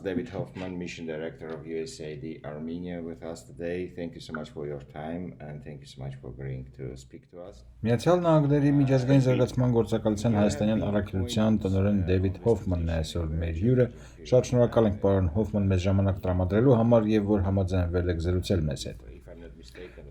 David Hofmann, Mission Director of USAID Armenia with us today. Thank you so much for your time and thank you so much for agreeing to speak to us. Միացյալ Նահանգների միջազգային զարգացման գործակալության հայաստանյան առաքելության տնօրեն Դեյվիդ Հոֆմանն է այսօր մեր հյուրը։ Շատ շնորհակալ ենք պարոն Հոֆման մեզ ժամանակ տրամադրելու համար եւ որ համաձայնվել եք զրուցել մեզ հետ։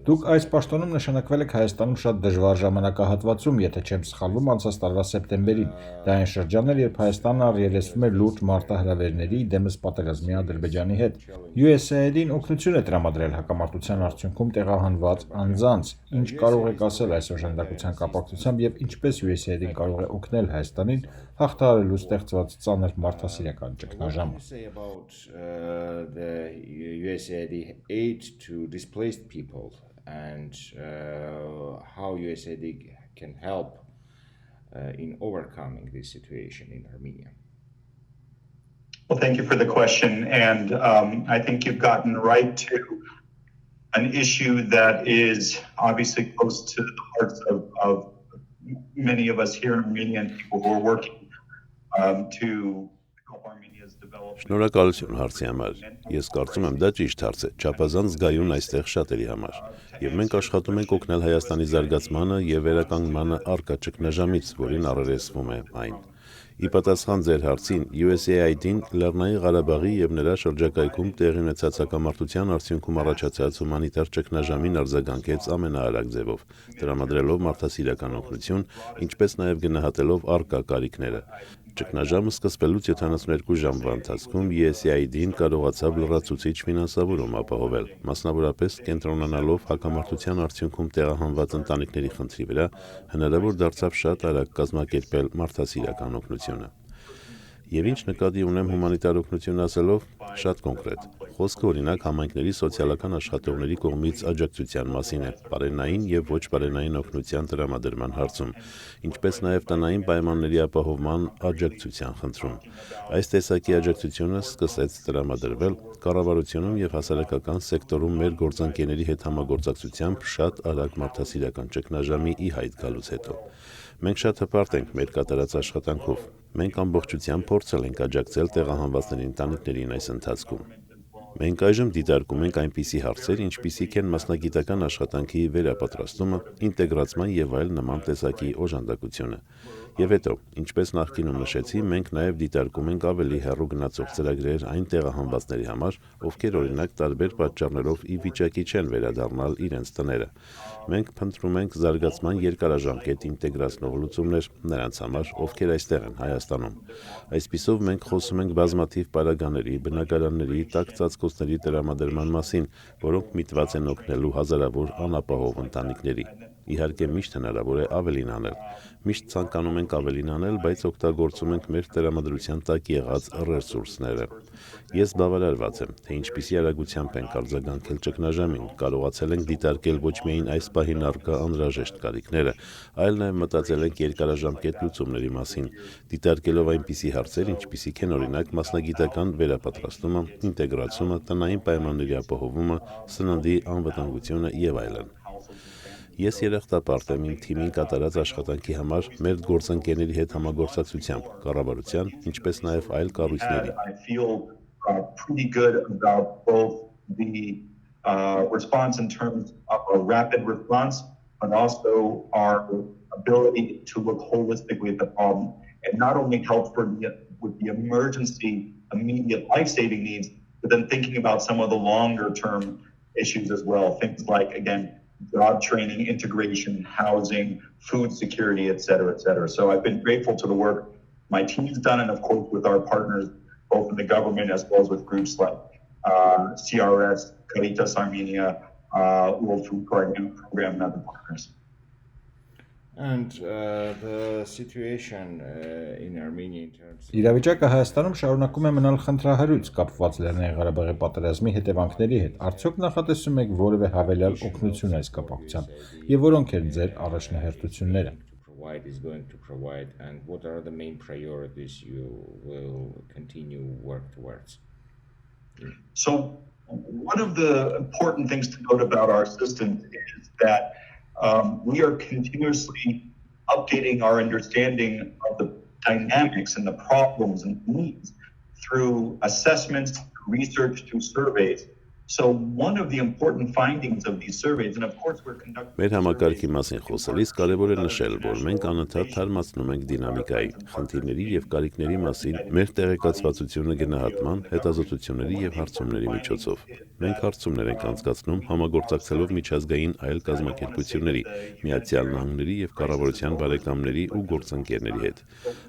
Դուք այս պաշտոնում նշանակվել եք Հայաստանում շատ դժվար ժամանակահատվածում, եթե չեմ սխալվում, անցած տարվա սեպտեմբերին։ Դա այն շրջանն էր, երբ Հայաստանը առերեսվում էր լուրջ մարտահրավերների դեմս պատերազմի Ադրբեջանի հետ։ USAID-ին օգնություն է տրամադրել հակամարտության արդյունքում տեղահանված անձանց։ Ինչ կարող եք ասել այս օժանդակության կապակցությամբ եւ ինչպես USAID-ին կարող է օգնել Հայաստանին հաղթահարելու ստեղծված ծանր մարդասիրական ճգնաժամը։ And how USAID can help in overcoming this situation in Armenia. Well, thank you for the question. And I think you've gotten right to an issue that is obviously close to the hearts of many of us here in Armenia and people who are working to help Armenia's development. Շնորհակալություն հարցի համար։ Ես կարծում եմ դա ճիշտ հարց է, չափազանց զգայուն այստեղ շատերի համար։ Եվ մենք աշխատում ենք օգնել Հայաստանի զարգացմանը եւ վերականգնմանը առկա ճգնաժամից, որին առերեսվում է այն։ Ի պատասխան ձեր հարցին, USAID-ին Լեռնային Ղարաբաղի եւ նրա շրջակայքում տեղի ունեցած հակամարտության արդյունքում առաջացած հումանիտար ճգնաժամին արձագանքեց ամենաարագ ձևով, տրամադրելով մարդասիրական օգնություն, ինչպես նաեւ գնահատելով առկա կարիքները։ Ճգնաժամը սկսվելուց 72 ժամվա ընթացքում USAID-ին կարողացավ լրացուցիչ ֆինանսավորում ապահովել, մասնավորապես կենտրոնանալով հակամարտության արդյունքում տեղահանված ընտանիքների խնդրի վրա, հնարավոր դարձավ շատ արագ կազմակերպել մարդասիրական օգնությունը։ Եվ ինչ նկատի ունեմ հումանիտար օգնություն ասելով, շատ կոնկրետ։ Խոսքը օրինակ համայնքների սոցիալական աշխատողների կողմից աջակցության մասին է, բարենային եւ ոչ բարենային օգնության տրամադրման հարցում, ինչպես նաեւ տնային պայմանների ապահովման աջակցության խնդրում։ Այս տեսակի աջակցությունը սկսեց տրամադրվել կառավարությունում եւ հասարակական սեկտորում մեր գործընկերների հետ համագործակցությամբ շատ արագ մարդասիրական ճգնաժամի ի հայտ գալուց հետո։ Մենք շատ հպարտ ենք մեր կատարած աշխատանքով։ Մենք ամբողջությամբ փորձել ենք աջակցել տեղահանվածների ընտանիքներին այս ընթացքում։ Մենք այժմ դիտարկում ենք այնպիսի հարցեր, ինչպիսիք են մասնագիտական աշխատանքի վերապատրաստումը, ինտեգրացման եւ այլ նման տեսակի օժանդակությունը։ Եվ հետո, ինչպես նախկինում նշեցի, մենք նաև դիտարկում ենք ավելի հեռու գնացող ծրագրեր այն տեղահանվածների համար, ովքեր օրինակ տարբեր պատճառներով ի վիճակի չեն վերադառնալ իրենց տները։ Մենք փնտրում ենք զարգացման երկարաժամկետ ինտեգրացնող լուծումներ նրանց համար, ովքեր այստեղ են Հայաստանում։ Այսպիսով մենք խոսում ենք բազմաթիվ պարագաների, բնակարանների, տաք ծածկոցների տրամադրման մասին, որոնք միտված են օգնելու հազարավոր անապահով ընտանիքների։ Իհարկե միշտ հնարավոր է ավելին անել։ Միշտ ցանկանում ենք ավելին անել, բայց օգտագործում ենք մեր տրամադրության տակ եղած ռեսուրսները։ Ես բավարարված եմ, թե ինչպիսի արագությամբ ենք արձագանքել ճգնաժամին, կարողացել ենք դիտարկել ոչ միայն այս պահին առկա անհրաժեշտ կարիքները, այլ նաև մտածել ենք երկարաժամկետ լուծումների մասին, դիտարկելով այնպիսի հարցեր, ինչպիսիք են օրինակ մասնագիտական վերապատրաստումը, ինտեգրացումը, տնային պայմանների ապահովումը, սննդի անվտանգությունը եւ այլն։ Ես երախտապարտ եմ իմ թիմին կատարած աշխատանքի համար մեր գործընկերների հետ համագործակցությամբ, կառավարության, ինչպես նաև այլ կառույցների։ I feel pretty good about both the response in terms of a rapid response, but also our ability to look holistically at the problem and not only help with the emergency, immediate life-saving needs, but then thinking about some of the longer-term issues as well. Things like, again, job training, integration, housing, food security, et cetera, et cetera. So I've been grateful to the work my team's done, and of course with our partners, both in the government as well as with groups like CRS, Caritas Armenia, World Food Program, and other partners. And the situation in Armenia in terms Իրավիճակը Հայաստանում շարունակում է մնալ խնդրահարույց կապված Լեռնային Ղարաբաղի պատերազմի հետևանքների հետ։ Արդյոք նախատեսում եք որևէ հավելյալ օգնություն այս կապակցությամբ եւ որոնք են ձեր առաջնահերթությունները։ is going to provide and what are the main priorities you will continue work towards? So one of the important things to note about our assistance is that we are continuously updating our understanding of the dynamics and the problems and needs through assessments, research, through surveys. So one of the important findings of these surveys, and of course we're conducting... Մեր համակարգի մասին խոսելիս կարևոր է նշել, որ մենք անընդհատ թարմացնում ենք դինամիկայի, խնդիրների եւ կարիքների մասին մեր տեղեկացվածությունը գնահատման, հետազոտությունների եւ հարցումների միջոցով։ Մենք հարցումներ ենք անցկացնում համագործակցելով միջազգային այլ կազմակերպությունների, Միացյալ Նահանգների եւ կառավարության բարեկամների ու գործընկերների հետ։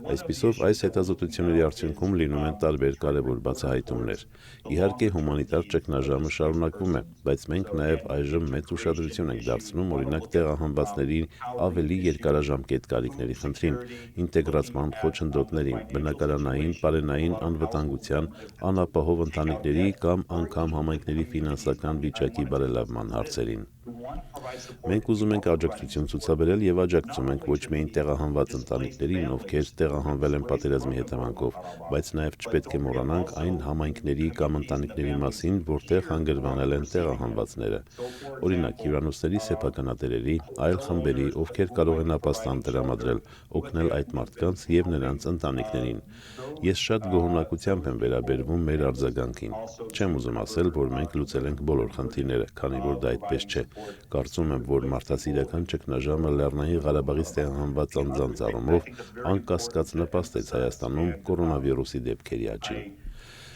Այսպիսով, այս հետազոտությունների արդյունքում լինում են տարբեր կարևոր բացահայտումներ։ Իհարկե, հումանիտար ճգնաժամը շարունակվում է, բայց մենք նաև այժմ մեծ ուշադրություն ենք դարձնում օրինակ տեղահանվածների ավելի երկարաժամկետ կարիքների խնդրին, ինտեգրացման խոչընդոտներին, բնակարանային, պարենային անվտանգության, անապահով ընտանիքների կամ անգամ համայնքների ֆինանսական վիճակի բարելավման հարցերին։ Մենք ուզում ենք աջակցություն ցուցաբերել եւ աջակցում ենք ոչ միայն տեղահանված ընտանիքներին, ովքեր տեղահանվել են պատերազմի հետևանքով, բայց նաեւ չպետք է մոռանանք այն համայնքների կամ ընտանիքների մասին, որտեղ հանգրվանել են տեղահանվածները։ Օրինակ, հյուրանոցների սեփականատերերի, այլ խմբերի, ովքեր կարող են ապաստան տրամադրել, օգնել այդ մարդկանց եւ նրանց ընտանիքներին։ Ես շատ գոհունակությամբ եմ վերաբերվում մեր արձագանքին։ Չեմ ուզում ասել, որ մենք լուծել ենք բոլոր խնդիրները, քանի որ դա այդպես չէ։ Կարծում եմ, որ մարդասիրական ճգնաժամը Լեռնային Ղարաբաղից տեղահանված անձանց առումով անկասկած նպաստեց Հայաստանում կորոնավիրուսի դեպքերի աճին։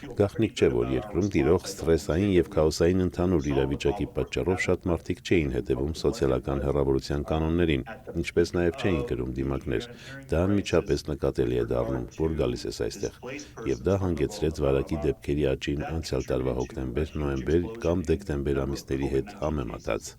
Գաղտնիք չէ, որ երկրում տիրող սթրեսային եւ քաոսային ընդհանուր իրավիճակի պատճառով շատ մարդիկ չէին հետևում սոցիալական հեռավորության կանոններին, ինչպես նաեւ չէին կրում դիմակներ։ Դա անմիջապես նկատելի է դառնում, որ գալիս ես այստեղ, եւ դա հանգեցրեց վարակի դեպքերի աճին անցյալ տարվա հոկտեմբեր-նոյեմբեր կամ դեկտեմբեր ամիսների հետ համեմատած։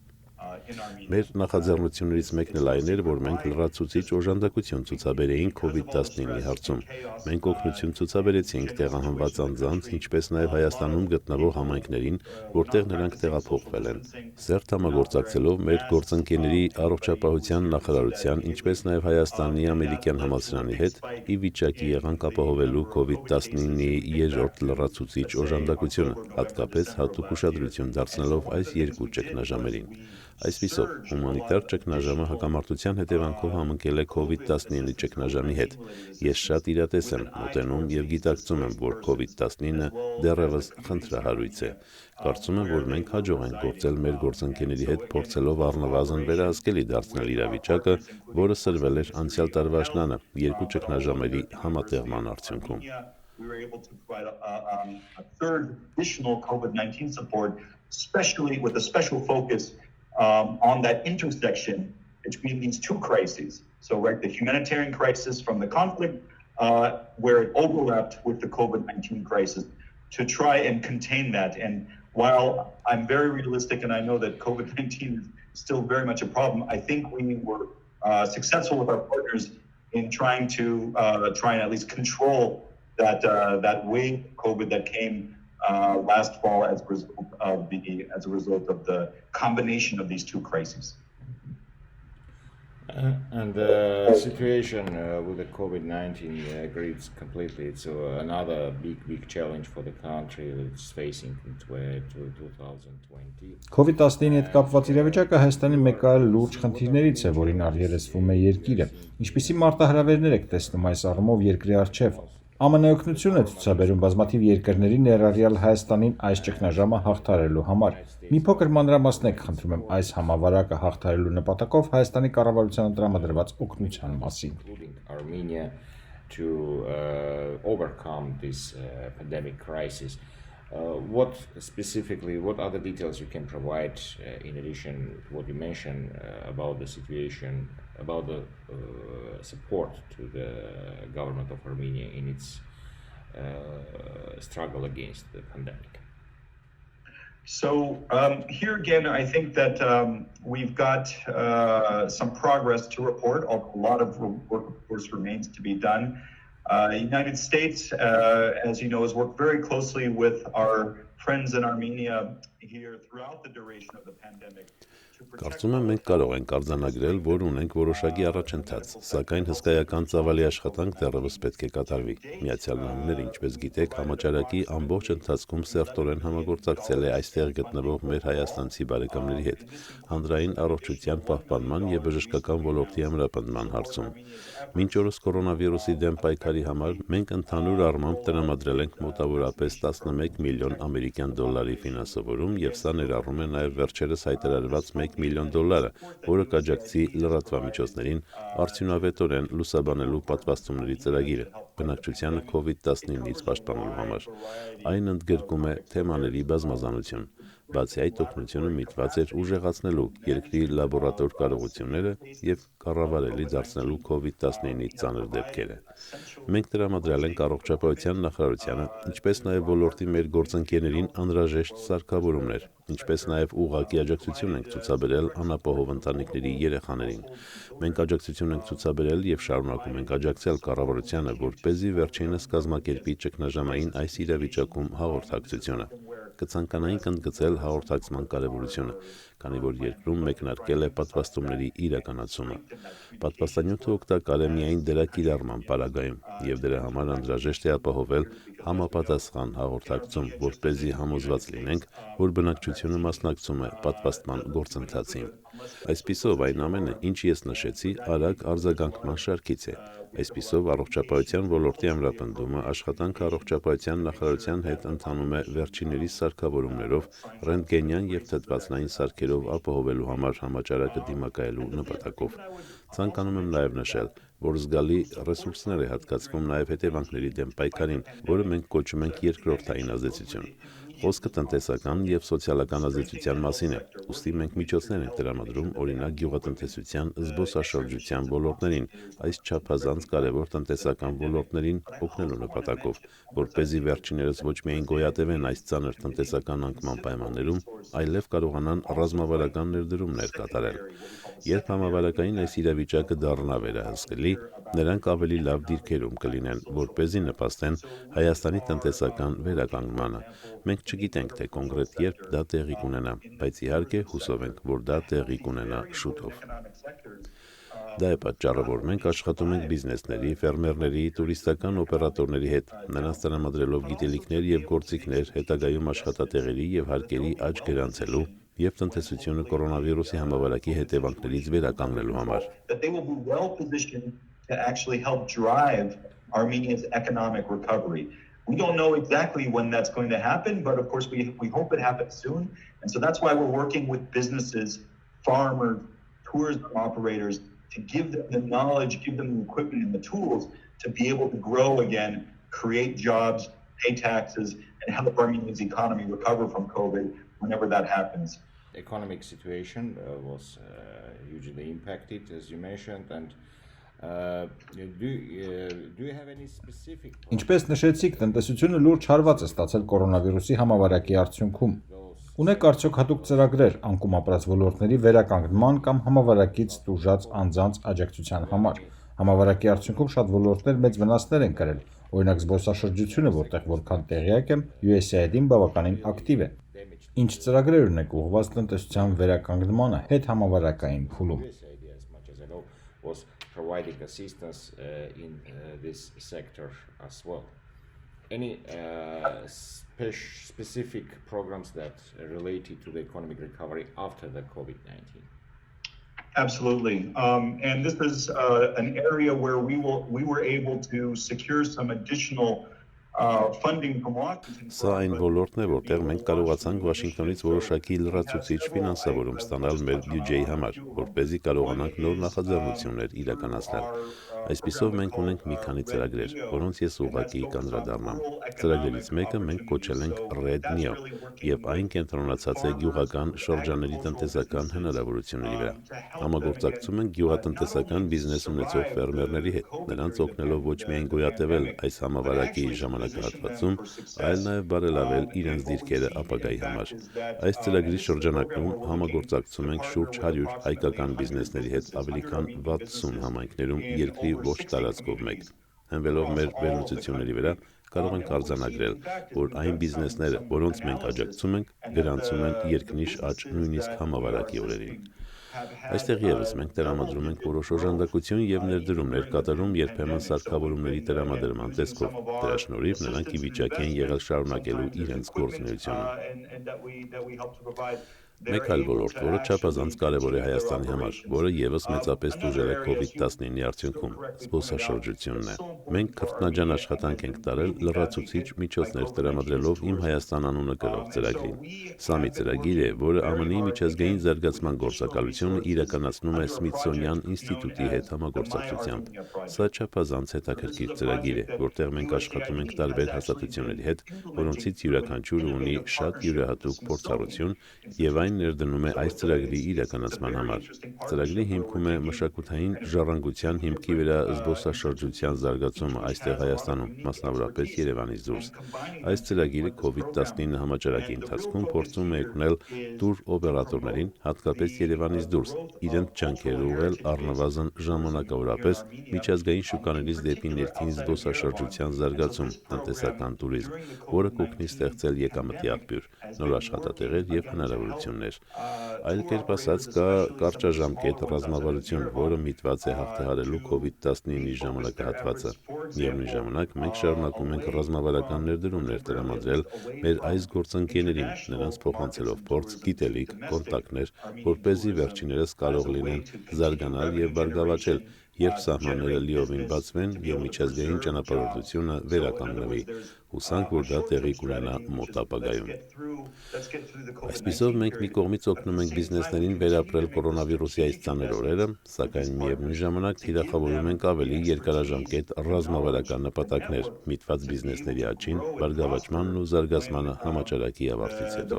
Մեր նախաձեռնություններից մեկն էլ այն էր, որ մենք լրացուցիչ օժանդակություն ցուցաբերեինք COVID-19-ի հարցում։ Մենք օգնություն ցուցաբերեցինք տեղահանված անձանց, ինչպես նաև Հայաստանում գտնվող համայնքներին, որտեղ նրանք տեղափոխվել են։ Սերտ համագործակցելով մեր գործընկերների առողջապահության նախարարության, ինչպես նաև Հայաստանի ամերիկյան համալսարանի հետ, ի վիճակի եղանք ապահովելու COVID-19-ի երրորդ լրացուցիչ օժանդակությունը, հատկապես հատուկ ուշադրություն դարձնելով այս երկու ճգնաժամերին։ Այսպիսով, հումանիտար ճգնաժամը հակամարտության հետևանքով համընկել է COVID-19-ի ճգնաժամի հետ։ Ես շատ իրատես եմ, մոտենում եւ գիտակցում եմ, որ COVID-19-ը դեռևս խնդրահարույց է։ Կարծում եմ, որ մենք հաջող ենք գործել մեր գործընկերների հետ, փորձելով առնվազն վերահսկելի դարձնել իրավիճակը, որը սրվել էր անցյալ տարվա աշնանը երկու ճգնաժամերի համատեղման արդյունքում։ We were able to provide a third additional COVID-19 support, especially with a special focus on that intersection between these two crises. So, right, the humanitarian crisis from the conflict, where it overlapped with the COVID-19 crisis, to try and contain that. And while I'm very realistic and I know that COVID-19 is still very much a problem, I think we were successful with our partners in trying to at least control that wave of COVID that came last fall as a result of the combination of these two crises. And the situation with the COVID-19 agrees completely. It's another big challenge for the country that's facing into 2020. COVID-19-ի հետ կապված իրավիճակը Հայաստանի մեկ այլ լուրջ խնդիրներից է, որին առերեսվում է երկիրը։ Ինչպիսի մարտահրավերներ եք տեսնում այս առումով երկրի առջև։ ԱՄՆ օգնություն է ցուցաբերում բազմաթիվ երկրների ներառյալ Հայաստանին այս ճգնաժամը հաղթահարելու համար։ Մի փոքր մանրամասնեք, խնդրում եմ, այս համավարակը հաղթահարելու նպատակով Հայաստանի կառավարությանը տրամադրված օգնության մասին։ Armenia to overcome this pandemic crisis. What are the details you can provide in addition to what you mentioned about the situation, about the support to the government of Armenia in its struggle against the pandemic? So here again, I think that we've got some progress to report. A lot of work, of course, remains to be done. The United States, as you know, has worked very closely with our friends in Armenia here throughout the duration of the pandemic. Կարծում եմ մենք կարող ենք արձանագրել, որ ունենք որոշակի առաջընթաց, սակայն հսկայական ծավալի աշխատանք դեռևս պետք է կատարվի։ Միացյալ Նահանգները, ինչպես գիտեք, համաճարակի ամբողջ ընթացքում սերտորեն համագործակցել է այստեղ գտնվող մեր հայաստանցի բարեկամների հետ, հանրային առողջության պահպանման եւ բժշկական ոլորտի ամրապնդման հարցում։ Մինչ օրս կորոնավիրուսի դեմ պայքարի համար մենք ընդհանուր առմամբ տրամադրել ենք մոտավորապես 11 միլիոն ամերիկյան դոլարի ֆինանսավորում եւ սա ներառում է նաեւ վերջերս հայտարարված $1 միլիոն, որը կաջակցի լրատվամիջոցներին արդյունավետորեն լուսաբանելու պատվաստումների ծրագիրը, բնակչությանը COVID-19-ից պաշտպանելու համար։ Այն ընդգրկում է թեմաների բազմազանություն։ Բացի այդ, օգնությունը միտված էր ուժեղացնելու երկրի լաբորատոր կարողությունները եւ կառավարելի դարձնելու COVID-19-ից ծանր դեպքերը։ Մենք տրամադրել ենք առողջապահության նախարարությանը, ինչպես նաեւ ոլորտի մեր գործընկերներին անհրաժեշտ սարքավորումներ, ինչպես նաեւ ուղղակի աջակցություն ենք ցուցաբերել անապահով ընտանիքների երեխաներին։ Մենք աջակցություն ենք ցուցաբերել եւ շարունակում ենք աջակցել կառավարությանը, որպեսզի վերջինս կազմակերպի ճգնաժամային այս իրավիճակում հաղորդակցությունը։ Կցանկանայինք ընդգծել հաղորդակցման կարևորությունը, քանի որ երկրում մեկնարկել է պատվաստումների իրականացումը։ Պատվաստանյութը օգտակար է միայն դրա կիրառման պարագայում, եւ դրա համար անհրաժեշտ է ապահովել համապատասխան հաղորդակցում, որպեսզի համոզված լինենք, որ բնակչությունը մասնակցում է պատվաստման գործընթացին։ Այսպիսով այն ամենը, ինչ ես նշեցի, արագ արձագանքման շարքից է։ Այսպիսով առողջապահության ոլորտի ամրապնդումը աշխատանքը առողջապահության նախարարության հետ ընթանում է վերջիններիս սարքավորումներով, ռենտգենյան եւ թթվածնային սարքերով ապահովելու համար համաճարակը դիմակայելու նպատակով։ Ցանկանում եմ նաեւ նշել, որ զգալի ռեսուրսներ է հատկացվում նաեւ հետևանքների դեմ պայքարին, որը մենք կոչում ենք երկրորդային ազդեցություն։ Խոսքը տնտեսական եւ սոցիալական ազդեցության մասին է։ Ուստի մենք միջոցներ ենք տրամադրում, օրինակ գյուղատնտեսության, զբոսաշրջության ոլորտներին, այս չափազանց կարևոր տնտեսական ոլորտներին օգնելու նպատակով, որպեսզի վերջիններս ոչ միայն գոյատևեն այս ծանր տնտեսական անկման պայմաններում, այլև կարողանան ռազմավարական ներդրումներ կատարել։ Երբ համավարակային այս իրավիճակը դառնա վերահսկելի, նրանք ավելի լավ դիրքերում կլինեն, որպեսզի նպաստեն Հայաստանի տնտեսական վերականգնմանը։ Մենք չգիտենք, թե կոնկրետ երբ դա տեղի կունենա, բայց իհարկե հուսով ենք, որ դա տեղի կունենա շուտով։ Դա է պատճառը, որ մենք աշխատում ենք բիզնեսների, ֆերմերների, տուրիստական օպերատորների հետ, նրանց տրամադրելով գիտելիքներ եւ գործիքներ հետագայում աշխատատեղերի եւ հարկերի աճ գրանցելու եւ տնտեսությունը կորոնավիրուսի համավարակի հետևանքներից վերականգնելու համար։ We don't know exactly when that's going to happen, but of course we hope it happens soon. And so that's why we're working with businesses, farmers, tourism operators to give them the knowledge, give them the equipment and the tools to be able to grow again, create jobs, pay taxes, and help Armenia's economy recover from COVID whenever that happens. The economic situation was hugely impacted, as you mentioned, and do you have any specific... Ինչպես նշեցիք, տնտեսությունը լուրջ հարված է ստացել կորոնավիրուսի համավարակի արդյունքում։ Ունեք արդյոք հատուկ ծրագրեր անկում ապրած ոլորտների վերականգնման կամ համավարակից տուժած անձանց աջակցության համար։ Համավարակի արդյունքում շատ ոլորտներ մեծ վնասներ են կրել, օրինակ զբոսաշրջությունը, որտեղ որքան տեղյակ եմ, USAID-ին բավականին ակտիվ է։ Ինչ ծրագրեր ունեք ուղղված տնտեսության վերականգնմանը հետ համավարակային փուլում։ Was providing assistance in this sector as well. Any specific programs that are related to the economic recovery after the COVID-19? Absolutely, and this is an area where we were able to secure some additional funding from Washington. Սա այն ոլորտն է, որտեղ մենք կարողացանք Վաշինգտոնից որոշակի լրացուցիչ ֆինանսավորում ստանալ մեր բյուջեի համար, որպեսզի կարողանանք նոր նախաձեռնություններ իրականացնել։ Այսպիսով մենք ունենք մի քանի ծրագրեր, որոնց ես ուղղակի կանդրադառնամ։ Ծրագրերից մեկը մենք կոչել ենք Red Neo, եւ այն կենտրոնացած է գյուղական շրջանների տնտեսական հնարավորությունների վրա։ Համագործակցում ենք գյուղատնտեսական բիզնես ունեցող ֆերմերների հետ, նրանց օգնելով ոչ միայն գոյատևել այս համավարակի ժամանակահատվածում, այլ նաեւ բարելավել իրենց դիրքերը ապագայի համար։ Այս ծրագրի շրջանակում համագործակցում ենք շուրջ 100 հայկական բիզնեսների հետ ավելի քան 60 համայնքներում երկրի ոչ տարածքով մեկ։ Հենվելով մեր վերլուծությունների վրա, կարող ենք արձանագրել, որ այն բիզնեսները, որոնց մենք աջակցում ենք, գրանցում են երկնիշ աճ նույնիսկ համավարակի օրերին։ Այստեղ եւս մենք տրամադրում ենք որոշ օժանդակություն եւ ներդրումներ կատարում երբեմն սարքավորումների տրամադրման տեսքով։ Դրա շնորհիվ նրանք ի վիճակի են եղել շարունակելու իրենց գործունեությունը։ Մեկ այլ ոլորտ, որը չափազանց կարևոր է Հայաստանի համար, որը եւս մեծապես տուժել է COVID-19-ի արդյունքում, զբոսաշրջությունն է։ Մենք քրտնաջան աշխատանք ենք տարել լրացուցիչ միջոցներ տրամադրելով Իմ Հայաստան անունը կրող ծրագրին։ Սա մի ծրագիր է, որը ԱՄՆ-ի միջազգային զարգացման գործակալությունը իրականացնում է Սմիթսոնյան ինստիտուտի հետ համագործակցությամբ։ Սա չափազանց հետաքրքիր ծրագիր է, որտեղ մենք աշխատում ենք տարբեր հաստատությունների հետ, որոնցից յուրաքանչյուրը ունի շատ յուրահատուկ փորձառություն եւ այն ներդնում է այս ծրագրի իրականացման համար։ Ծրագրի հիմքում է մշակութային ժառանգության հիմքի վրա զբոսաշրջության զարգացումը այստեղ Հայաստանում, մասնավորապես Երևանից դուրս։ Այս ծրագիրը COVID-19 համաճարակի ընթացքում փորձում է օգնել տուր օպերատորներին, հատկապես Երևանից դուրս, իրենց ջանքերը ուղղել առնվազն ժամանակավորապես միջազգային շուկաներից դեպի ներքին զբոսաշրջության զարգացում, տնտեսական տուրիզմ, որը կօգնի ստեղծել եկամտի աղբյուր, նոր աշխատատեղեր եւ հնարավորություններ։ Այլ կերպ ասած, կա կարճաժամկետ ռազմավարություն, որը միտված է հաղթահարելու COVID-19-ի ժամանակահատվածը։ Միևնույն ժամանակ մենք շարունակում ենք ռազմավարական ներդրումներ տրամադրել մեր այս գործընկերներին, նրանց փոխանցելով փորձ, գիտելիք, կոնտակտներ, որպեսզի վերջիներս կարող լինեն զարգանալ եւ բարգավաճել, երբ սահմանները լիովին բացվեն եւ միջազգային ճանապարհորդությունը վերականգնվի։ Հուսանք, որ դա տեղի կունենա մոտ ապագայում։ Այսպիսով մենք մի կողմից օգնում ենք բիզնեսներին վերապրել կորոնավիրուսի այս ծանր օրերը, սակայն միևնույն ժամանակ թիրախավորում ենք ավելի երկարաժամկետ ռազմավարական նպատակներ, միտված բիզնեսների աճին, բարգավաճմանն ու զարգացմանը համաճարակի ավարտից հետո։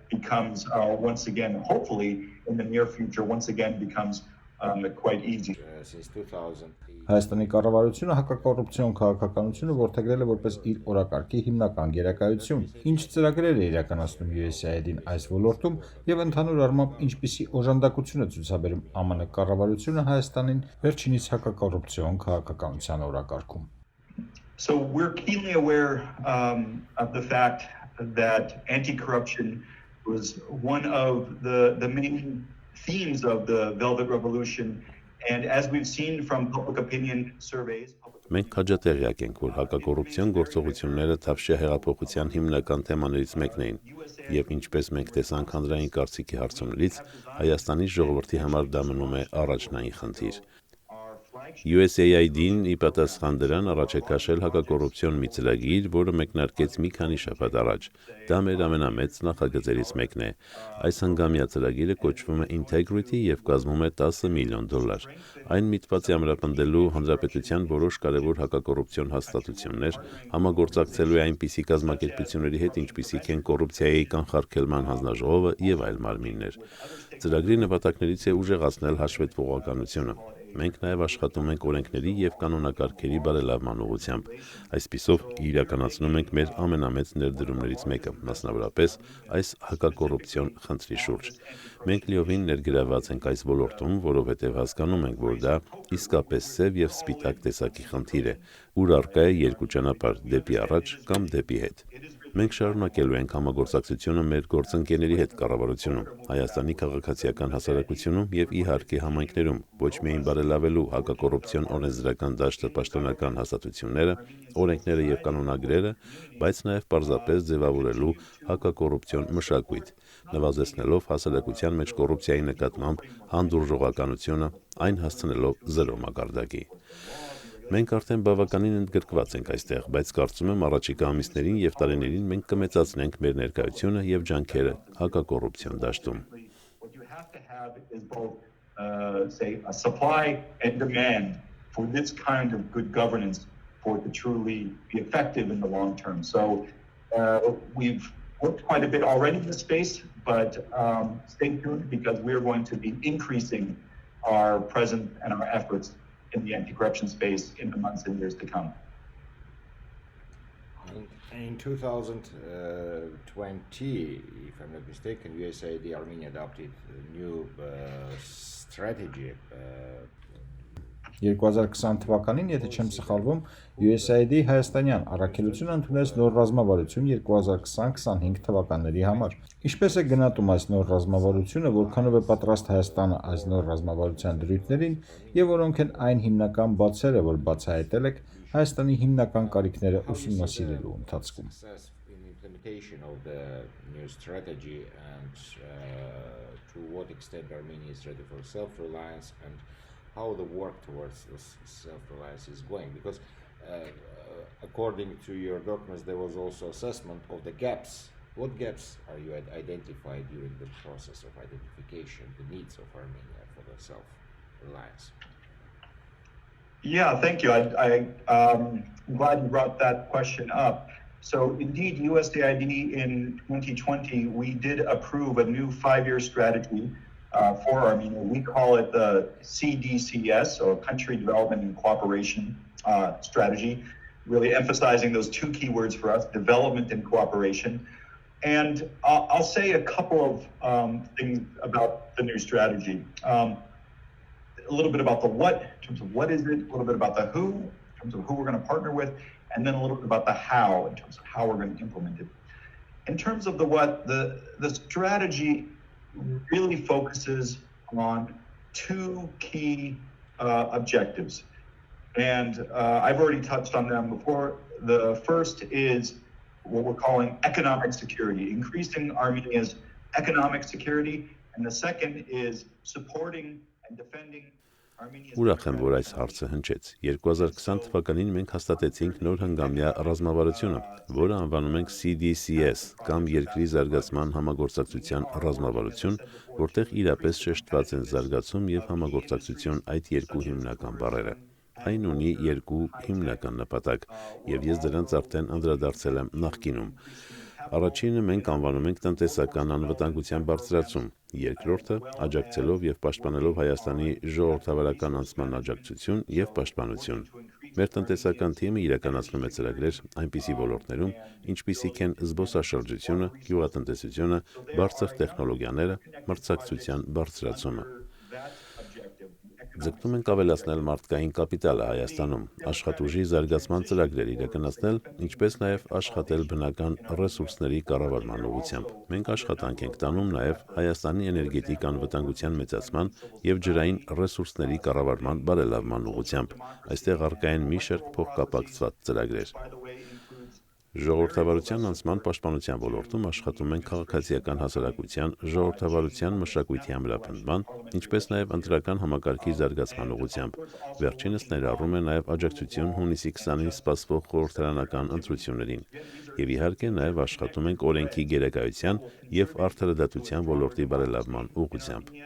Becomes once again, hopefully in the near future, once again becomes quite easy. Since 2000. Հայաստանի կառավարությունը հակակոռուպցիոն քաղաքականությունը որդեգրել է որպես իր օրակարգի հիմնական գերակայություն։ Ինչ ծրագրեր է իրականացնում USAID-ին այս ոլորտում եւ ընդհանուր առմամբ ինչպիսի օժանդակություն է ցուցաբերում ԱՄՆ կառավարությունը Հայաստանին վերջինիս հակակոռուպցիոն քաղաքականության օրակարգում։ So we're keenly aware of the fact that anti-corruption was one of the main themes of the Velvet Revolution, and as we've seen from public opinion surveys. Մենք քաջատեղյակ ենք, որ հակակոռուպցիոն գործողությունները Թավշյա հեղափոխության հիմնական թեմաներից մեկն էին, եւ ինչպես մենք տեսանք հանրային կարծիքի հարցումներից, Հայաստանի ժողովրդի համար դա մնում է առաջնային խնդիր։ USAID-ին ի պատասխան դրան առաջ է քաշել հակակոռուպցիոն մի ծրագիր, որը մեկնարկեց մի քանի շաբաթ առաջ։ Դա մեր ամենամեծ նախագծերից մեկն է։ Այս հանգամյա ծրագիրը կոչվում է Integrity եւ կազմում է $10 միլիոն։ Այն միտված է ամրապնդելու հանրապետության որոշ կարևոր հակակոռուպցիոն հաստատություններ, համագործակցելու է այնպիսի կազմակերպությունների հետ, ինչպիսիք են կոռուպցիայի կանխարգելման հանձնաժողովը եւ այլ մարմիններ։ Ծրագրի նպատակներից է ուժեղացնել հաշվետվողականությունը։ Մենք նաև աշխատում ենք օրենքների եւ կանոնակարգերի բարելավման ուղղությամբ։ Այսպիսով իրականացնում ենք մեր ամենամեծ ներդրումներից մեկը, մասնավորապես այս հակակոռուպցիոն խնդրի շուրջ։ Մենք լիովին ներգրավված ենք այս ոլորտում, որովհետև հասկանում ենք, որ դա իսկապես սև եւ սպիտակ տեսակի խնդիր է, ուր առկա է երկու ճանապարհ՝ դեպի առաջ կամ դեպի հետ։ Մենք շարունակելու ենք համագործակցությունը մեր գործընկերների հետ կառավարությունում, Հայաստանի քաղաքացիական հասարակությունում եւ իհարկե համայնքներում, ոչ միայն բարելավելու հակակոռուպցիոն օրենսդրական դաշտը պաշտոնական հաստատությունները, օրենքները եւ կանոնագրերը, բայց նաեւ պարզապես ձևավորելու հակակոռուպցիոն մշակույթ, նվազեցնելով հասարակության մեջ կոռուպցիայի նկատմամբ հանդուրժողականությունը, այն հասցնելով զերո մակարդակի։ Մենք արդեն բավականին ընդգրկված ենք այստեղ, բայց կարծում եմ առաջիկա ամիսներին եւ տարիներին մենք կմեծացնենք մեր ներկայությունը եւ ջանքերը հակակոռուպցիոն դաշտում։ What you have to have is both, say, a supply and demand for this kind of good governance for it to truly be effective in the long term. So we've worked quite a bit already in this space, but stay tuned because we're going to be increasing our presence and our efforts in the anti-corruption space in the months and years to come. In 2020, if I'm not mistaken, USAID Armenia adopted a new strategy. 2020 թվականին, եթե չեմ սխալվում, USAID-ի հայաստանյան առաքելությունը ընդունեց նոր ռազմավարություն 2020-25 թվականների համար։ Ինչպես է գնահատում այս նոր ռազմավարությունը, որքանով է պատրաստ Հայաստանը այս նոր ռազմավարության դրույթներին եւ որոնք են այն հիմնական բացերը, որ բացահայտել եք Հայաստանի հիմնական կարիքները ուսումնասիրելու ընթացքում։ Implementation of the new strategy and to what extent Armenia is ready for self-reliance and how the work towards this self-reliance is going, because according to your documents there was also assessment of the gaps. What gaps are you identified during the process of identification, the needs of Armenia for the self-reliance? Yeah, thank you. I'm glad you brought that question up. So indeed, USAID in 2020, we did approve a new 5-year strategy for Armenia. We call it the CDCS, or Country Development and Cooperation Strategy, really emphasizing those two key words for us, development and cooperation. And I'll say a couple of things about the new strategy. A little bit about the what, in terms of what is it, a little bit about the who, in terms of who we're going to partner with, and then a little bit about the how, in terms of how we're going to implement it. In terms of the what, the strategy really focuses on two key objectives. And I've already touched on them before. The first is what we're calling economic security, increasing Armenia's economic security. And the second is supporting and defending Armenia's... Ուրախ եմ, որ այս հարցը հնչեց։ 2020 թվականին մենք հաստատեցինք նոր հնգամյա ռազմավարությունը, որը անվանում ենք CDCS կամ Երկրի զարգացման համագործակցության ռազմավարություն, որտեղ իրապես շեշտված են զարգացում եւ համագործակցություն այդ երկու հիմնական բառերը։ Այն ունի երկու հիմնական նպատակ, եւ ես դրանց արդեն անդրադարձել եմ նախկինում։ Առաջինը մենք անվանում ենք տնտեսական անվտանգության բարձրացում, երկրորդը աջակցելով եւ պաշտպանելով Հայաստանի ժողովրդավարական անցման աջակցություն եւ պաշտպանություն։ Մեր տնտեսական թիմը իրականացնում է ծրագրեր այնպիսի ոլորտներում, ինչպիսիք են զբոսաշրջությունը, գյուղատնտեսությունը, բարձր տեխնոլոգիաները, մրցակցության բարձրացումը։ Ձգտում ենք ավելացնել մարդկային կապիտալը Հայաստանում, աշխատուժի զարգացման ծրագրեր իրականացնել, ինչպես նաև աշխատել բնական ռեսուրսների կառավարման ուղղությամբ։ Մենք աշխատանք ենք տանում նաև Հայաստանի էներգետիկ անվտանգության մեծացման եւ ջրային ռեսուրսների կառավարման բարելավման ուղղությամբ։ Այստեղ առկա են մի շարք փոխկապակցված ծրագրեր։ Ժողովրդավարության անցման պաշտպանության ոլորտում աշխատում են քաղաքացիական հասարակության, ժողովրդավարության մշակույթի ամրապնդման, ինչպես նաև ընտրական համակարգի զարգացման ուղղությամբ։ Վերջինս ներառում է նաև աջակցություն հունիսի 20-ին սպասվող խորհրդարանական ընտրություններին։ Եվ իհարկե նաև աշխատում ենք օրենքի գերակայության եւ արդարադատության ոլորտի բարելավման ուղղությամբ։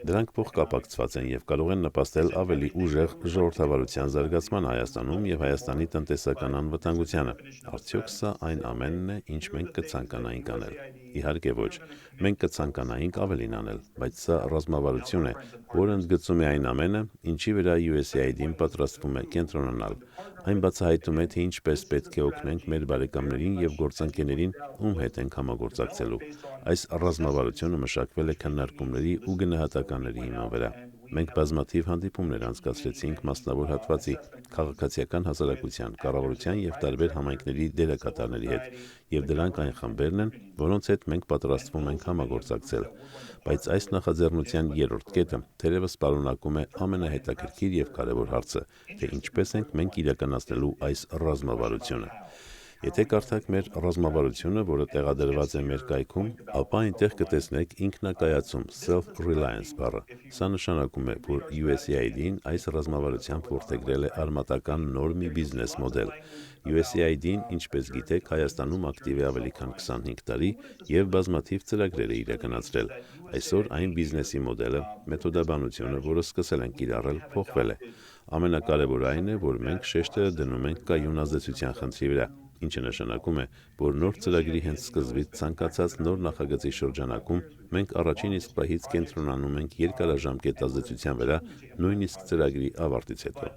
Դրանք փոխկապակցված են եւ կարող են նպաստել ավելի ուժեղ ժողովրդավարության զարգացման Հայաստանում եւ Հայաստանի տնտեսական անվտանգությանը։ Արդյոք սա այն ամենն է, ինչ մենք կցանկանայինք անել։ Իհարկե ոչ։ Մենք կցանկանայինք ավելին անել, բայց սա ռազմավարություն է, որը ընդգծում է այն ամենը, ինչի վրա USAID-ին պատրաստվում է կենտրոնանալ։ Այն բացահայտում է, թե ինչպես պետք է օգնենք մեր բարեկամներին եւ գործընկերներին, ում հետ ենք համագործակցելու։ Այս ռազմավարությունը մշակվել է քննարկումների ու գնահատականների հիման վրա։ Մենք բազմաթիվ հանդիպումներ անցկացրեցինք մասնավոր հատվածի, քաղաքացիական հասարակության, կառավարության եւ տարբեր համայնքների դերակատարների հետ, եւ դրանք այն խմբերն են, որոնց հետ մենք պատրաստվում ենք համագործակցել։ Բայց այս նախաձեռնության երրորդ կետը թերևս պարունակում է ամենահետաքրքիր եւ կարեւոր հարցը, թե ինչպես ենք մենք իրականացնելու այս ռազմավարությունը։ Եթե կարդաք մեր ռազմավարությունը, որը տեղադրված է մեր կայքում, ապա այնտեղ կտեսնեք ինքնակայացում self-reliance բառը։ Սա նշանակում է, որ USAID-ին այս ռազմավարությամբ որդեգրել է արմատական նոր մի բիզնես մոդել։ USAID-ին, ինչպես գիտեք, Հայաստանում ակտիվ է ավելի քան 25 տարի եւ բազմաթիվ ծրագրեր է իրականացրել։ Այսօր այն բիզնեսի մոդելը, մեթոդաբանությունը, որը սկսել են կիրառել, փոխվել է։ Ամենակարևորը այն է, որ մենք շեշտերը դնում ենք կայուն ազդեցության խնդրի վրա, ինչը նշանակում է, որ նոր ծրագրի հենց սկզբից ցանկացած նոր նախագծի շրջանակում մենք առաջին իսկ պահից կենտրոնանում ենք երկարաժամկետ ազդեցության վրա, նույնիսկ ծրագրի ավարտից հետո։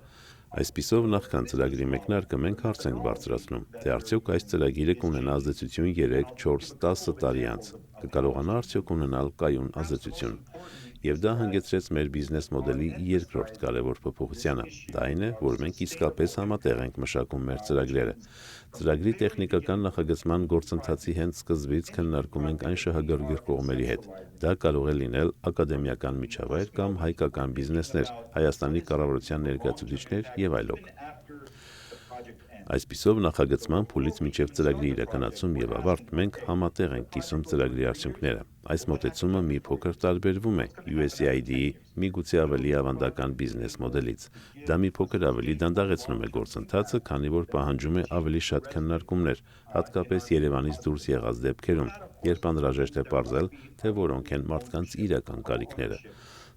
Այսպիսով նախքան ծրագրի մեկնարկը մենք հարց ենք բարձրացնում, թե արդյոք այս ծրագիրը կունենա ազդեցություն 3, 4, 10 տարի անց, կկարողանա արդյոք ունենալ կայուն ազդեցություն։ Եվ դա հանգեցրեց մեր բիզնես մոդելի երկրորդ կարևոր փոփոխությանը։ Դա այն է, որ մենք իսկապես համատեղ ենք մշակում մեր ծրագրերը։ Ծրագրի տեխնիկական նախագծման գործընթացի հենց սկզբից քննարկում ենք այն շահագրգիռ կողմերի հետ։ Դա կարող է լինել ակադեմիական միջավայր կամ հայկական բիզնեսներ, Հայաստանի կառավարության ներկայացուցիչներ եւ այլոք։ Այսպիսով նախագծման փուլից մինչև ծրագրի իրականացում եւ ավարտ մենք համատեղ ենք կիսում ծրագրի արդյունքները։ Այս մոտեցումը մի փոքր տարբերվում է USAID-ի միգուցե ավելի ավանդական բիզնես մոդելից։ Դա մի փոքր ավելի դանդաղեցնում է գործընթացը, քանի որ պահանջում է ավելի շատ քննարկումներ, հատկապես Երևանից դուրս եղած դեպքերում, երբ անհրաժեշտ է պարզել, թե որոնք են մարդկանց իրական կարիքները։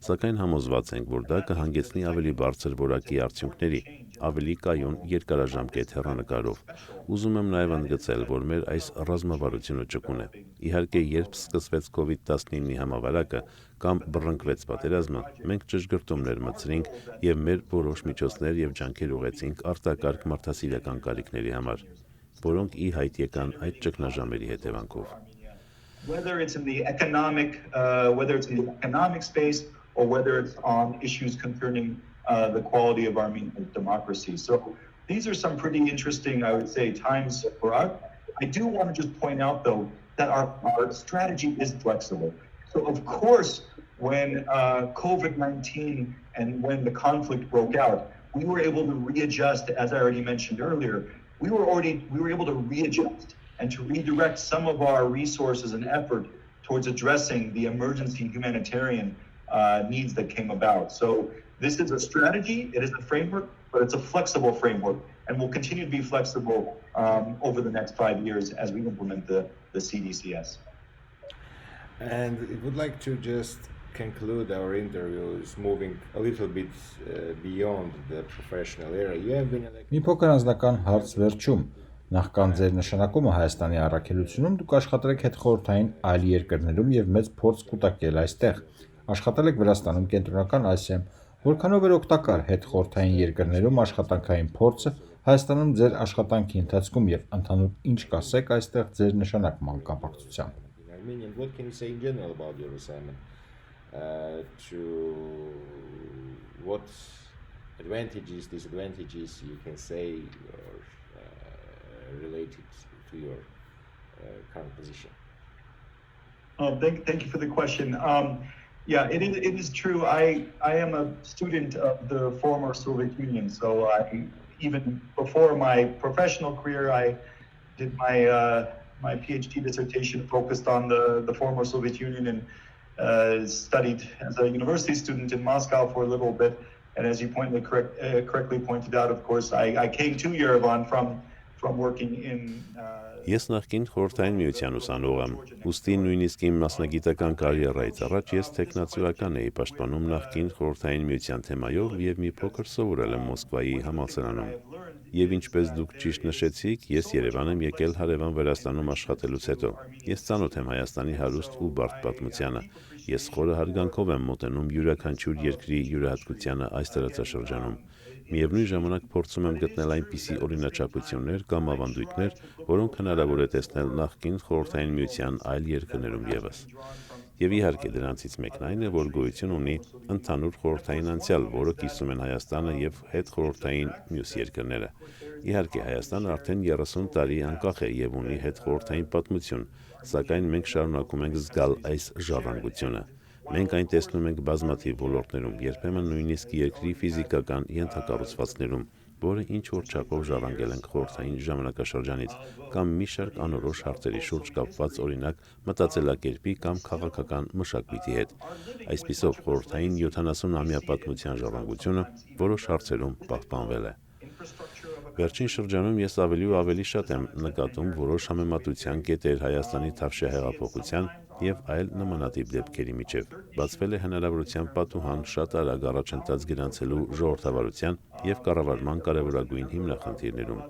Սակայն համոզված ենք, որ դա կհանգեցնի ավելի բարձր որակի արդյունքների, ավելի կայուն երկարաժամկետ հեռանկարով։ Ուզում եմ նաև ընդգծել, որ մեր այս ռազմավարությունը ճկուն է։ Իհարկե, երբ սկսվեց COVID-19-ի համավարակը կամ բռնկվեց պատերազմը, մենք ճշգրտումներ մտցրինք եւ մեր որոշ միջոցներ եւ ջանքեր ուղղեցինք արտակարգ մարդասիրական կարիքների համար, որոնք ի հայտ եկան այդ ճգնաժամերի հետևանքով։ Whether it's in the economic space or whether it's on issues concerning the quality of Armenian democracy. So these are some pretty interesting, I would say, times for us. I do want to just point out, though, that our strategy is flexible. So, of course, when COVID-19 and when the conflict broke out, we were able to readjust, as I already mentioned earlier. We were able to readjust and to redirect some of our resources and effort towards addressing the emergency humanitarian needs that came about. So this is a strategy, it is a framework, but it's a flexible framework, and will continue to be flexible over the next 5 years as we implement the CDCS. And I would like to just conclude our interviews moving a little bit beyond the professional area. You have been elected. Մի փոքր անձնական հարց վերջում։ Նախքան ձեր նշանակումը Հայաստանի առաքելությունում դուք աշխատել եք հետխորհրդային այլ երկրներում եւ մեծ փորձ կուտակել այստեղ։ Աշխատել եք Վրաստանում, Կենտրոնական Ասիայում, որքանով էր օգտակար հետխորհրդային երկրներում աշխատանքային փորձը Հայաստանում ձեր աշխատանքի ընթացքում եւ ընդհանուր ինչ կասեք այստեղ ձեր նշանակման կապակցությամբ։ Armenian, what can you say in general about your assignment? To what advantages, disadvantages you can say related to your current position? Thank you for the question. Yeah, it is true. I am a student of the former Soviet Union, so even before my professional career, I did my PhD dissertation focused on the former Soviet Union and studied as a university student in Moscow for a little bit. And as you correctly pointed out, of course, I came to Yerevan from working in Ես նախկին խորհրդային միության ուսանող եմ, ուստի նույնիսկ իմ մասնագիտական կարիերայից առաջ ես տեխնացիական էի պաշտպանում նախկին խորհրդային միության թեմայով եւ մի փոքր սովորել եմ Մոսկվայի համալսարանում։ Եվ ինչպես դուք ճիշտ նշեցիք, ես Երևան եմ եկել հարևան Վրաստանում աշխատելուց հետո։ Ես ծանոթ եմ Հայաստանի հարուստ ու բարդ պատմությանը։ Ես խորը հարգանքով եմ մոտենում յուրաքանչյուր երկրի յուրահատկությանը այս տարածաշրջանում։ Միևնույն ժամանակ փորձում եմ գտնել այնպիսի օրինաչափություններ կամ ավանդույթներ, որոնք հնարավոր է տեսնել նախկին խորհրդային միության այլ երկրներում ևս։ Եվ իհարկե դրանցից մեկն այն է, որ գոյություն ունի ընդհանուր խորհրդային անցյալ, որը կիսում են Հայաստանը եւ հետխորհրդային մյուս երկրները։ Իհարկե Հայաստանը արդեն 30 տարի անկախ է եւ ունի հետխորհրդային պատմություն, սակայն մենք շարունակում ենք զգալ այս ժառանգությունը։ Մենք այն տեսնում ենք բազմաթիվ ոլորտներում, երբեմն նույնիսկ երկրի ֆիզիկական ենթակառուցվածքներում, որը ինչ-որ չափով ժառանգել ենք խորհրդային ժամանակաշրջանից, կամ մի շարք անորոշ հարցերի շուրջ կապված օրինակ մտածելակերպի կամ քաղաքական մշակույթի հետ։ Այսպիսով խորհրդային 70-ամյա պատմության ժառանգությունը որոշ հարցերում պահպանվել է։ Վերջին շրջանում ես ավելի ու ավելի շատ եմ նկատում որոշ համեմատության կետեր Հայաստանի Թավշյա հեղափոխության եւ այլ նմանատիպ դեպքերի միջև։ Բացվել է հնարավորության պատուհան շատ արագ առաջընթաց գրանցելու ժողովրդավարության եւ կառավարման կարևորագույն հիմնախնդիրներում։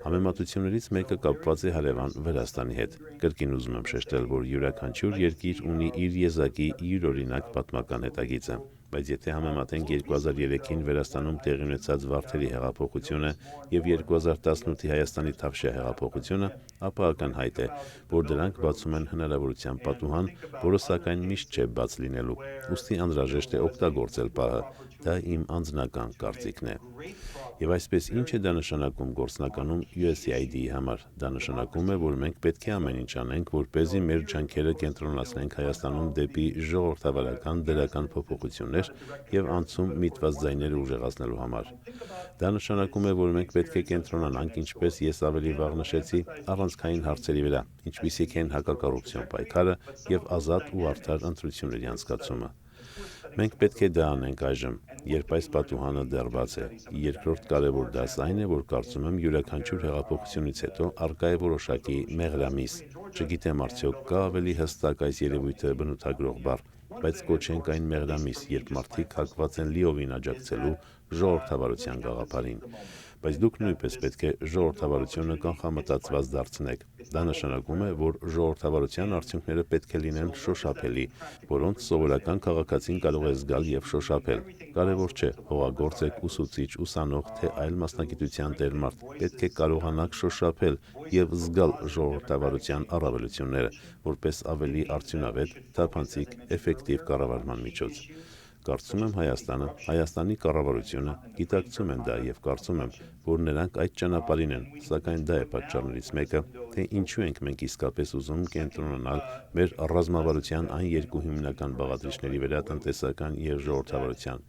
Համեմատություններից մեկը կապված է հարևան Վրաստանի հետ։ Կրկին ուզում եմ շեշտել, որ յուրաքանչյուր երկիր ունի իր եզակի յուրօրինակ պատմական հետագիծը։ բայց եթե համեմատենք 2003-ին Վրաստանում տեղի ունեցած Վարդերի հեղափոխությունը եւ 2018-ի Հայաստանի Թավշյա հեղափոխությունը, ապա ակնհայտ է, որ դրանք բացում են հնարավորության պատուհան, որը սակայն միշտ չէ բաց լինելու, ուստի անհրաժեշտ է օգտագործել պահը, դա իմ անձնական կարծիքն է։ Եվ այսպես ինչ է դա նշանակում գործնականում USAID-ի համար, դա նշանակում է, որ մենք պետք է ամեն ինչ անենք, որպեսզի մեր ջանքերը կենտրոնացնենք Հայաստանում դեպի ժողովրդավարական դրական փոփոխություններ եւ անցում միտված ձայները ուժեղացնելու համար։ Դա նշանակում է, որ մենք պետք է կենտրոնանանք, ինչպես ես ավելի վաղ նշեցի, առանցքային հարցերի վրա, ինչպիսիք են հակակոռուպցիոն պայքարը եւ ազատ ու արդար ընտրությունների անցկացումը։ Մենք պետք է դա անենք այժմ, երբ այս պատուհանը դեռ բաց է։ Երկրորդ կարևոր դաս այն է, որ կարծում եմ յուրաքանչյուր հեղափոխությունից հետո առկա է որոշակի մեղրամիս։ Չգիտեմ արդյոք կա ավելի հստակ այս երևույթը բնութագրող բառ, բայց կոչենք այն մեղրամիս, երբ մարդիկ հակված են լիովին աջակցելու ժողովրդավարության գաղափարին։ Բայց դուք նույնպես պետք է ժողովրդավարությունը կանխամտածված դարձնեք։ Դա նշանակում է, որ ժողովրդավարության արդյունքները պետք է լինեն շոշափելի, որոնց սովորական քաղաքացին կարող է զգալ եւ շոշափել։ Կարևոր չէ, հողագործ եք, ուսուցիչ, ուսանող, թե այլ մասնագիտության տերմարդ, պետք է կարողանաք շոշափել եւ զգալ ժողովրդավարության առավելությունները, որպես ավելի արդյունավետ, թափանցիկ, էֆեկտիվ կառավարման միջոց։ Կարծում եմ Հայաստանը, Հայաստանի կառավարությունը գիտակցում են դա եւ կարծում եմ, որ նրանք այդ ճանապարհին են, սակայն դա է պատճառներից մեկը, թե ինչու ենք մենք իսկապես ուզում կենտրոնանալ մեր ռազմավարության այն երկու հիմնական բաղադրիչների վրա՝ տնտեսական եւ ժողովրդավարության։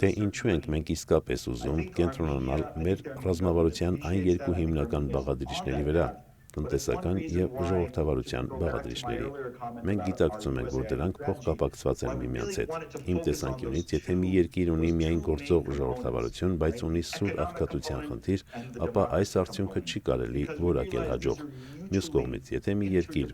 Թե ինչու ենք մենք իսկապես ուզում կենտրոնանալ մեր ռազմավարության այն երկու հիմնական բաղադրիչների վրա՝ տնտեսական եւ ժողովրդավարության բաղադրիչների։ Մենք գիտակցում ենք, որ դրանք փոխկապակցված են միմյանց հետ։ Իմ տեսանկյունից, եթե մի երկիր ունի միայն գործող ժողովրդավարություն, բայց ունի սուր աղքատության խնդիր, ապա այս արդյունքը չի կարելի որակել հաջող։ Մյուս կողմից, եթե մի երկիր,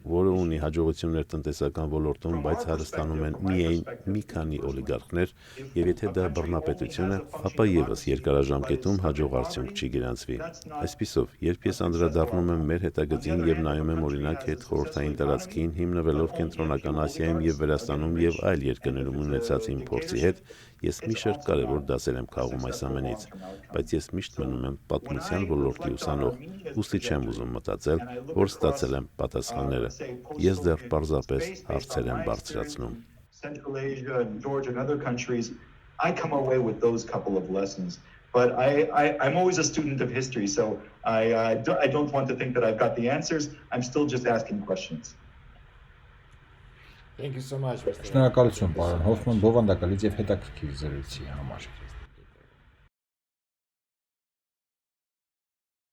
որը ունի հաջողություններ տնտեսական ոլորտում, բայց հարստանում են միայն մի քանի օլիգարխներ, եւ եթե դա բռնապետություն է, ապա եւս երկարաժամկետում հաջող արդյունք չի գրանցվի։ Այսպիսով, երբ ես անդրադառնում եմ մեր հետագծին եւ նայում եմ օրինակ հետխորհրդային տարածքին, հիմնվելով Կենտրոնական Ասիայում եւ Վրաստանում եւ այլ երկրներում ունեցած իմ փորձի հետ, ես մի շարք կարևոր դասեր եմ քաղում այս ամենից, բայց ես միշտ մնում եմ պատմության ոլորտի ուսանող, ուստի չեմ ուզում մտածել, որ ստացել եմ պատասխանները։ Ես դեռ պարզապես հարցեր եմ բարձրացնում։ Central Asia and Georgia and other countries, I come away with those couple of lessons. But I'm always a student of history, so I don't want to think that I've got the answers. I'm still just asking questions. Thank you so much, Mr. Շնորհակալություն, պարոն Հոֆման, բովանդակալից եւ հետաքրքիր զրույցի համար։